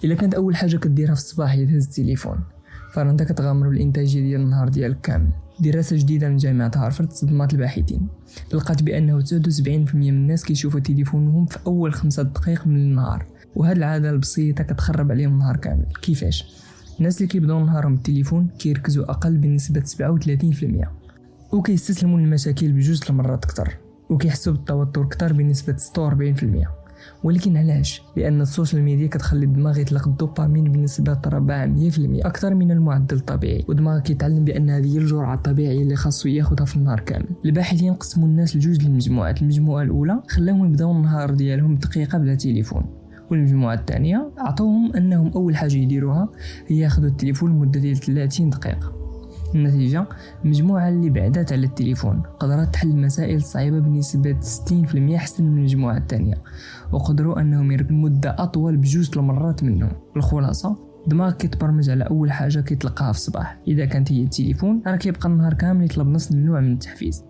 الا كانت اول حاجه كديرها في الصباح هي تهز التليفون، فانت كتغامر بالانتاجيه ديال النهار ديالك كامل. دراسه جديده من جامعه هارفارد صدمات الباحثين، لقات بانه 79% من الناس كيشوفوا تليفونهم في اول 5 دقائق من النهار، وهذه العاده البسيطه كتخرب عليهم النهار كامل. كيفاش؟ الناس اللي كيبداو نهارهم بالتليفون كيركزوا اقل بنسبه 37%، وكيستسلموا للمشاكل بجوج المرات اكثر، وكيحسوا بالتوتر اكثر بنسبه 46%. ولكن علاش؟ لان السوشيال ميديا كتخلي الدماغ يطلق الدوبامين بنسبه 400% اكثر من المعدل الطبيعي، والدماغ كيتعلم بان هذه هي الجرعه الطبيعيه اللي خاصو ياخذها في النهار كامل. الباحثين قسموا الناس لجوج المجموعات. المجموعه الاولى خلاهم يبداو النهار ديالهم بدقيقه بلا تليفون، والمجموعه الثانيه عطوهم انهم اول حاجه يديروها هي ياخذوا التليفون لمده ديال 30 دقيقه. النتيجة، المجموعة اللي بعدت على التليفون قدرت تحل المسائل الصعيبة بنسبة 60% أحسن من المجموعة الثانية، وقدروا أنهم يركبوا مدة أطول بجوج المرات منهم. الخلاصة، الدماغ كيتبرمج على أول حاجة كيتلقاها في الصباح، إذا كانت هي التليفون راه كيبقى النهار كامل يطلب نفس النوع من التحفيز.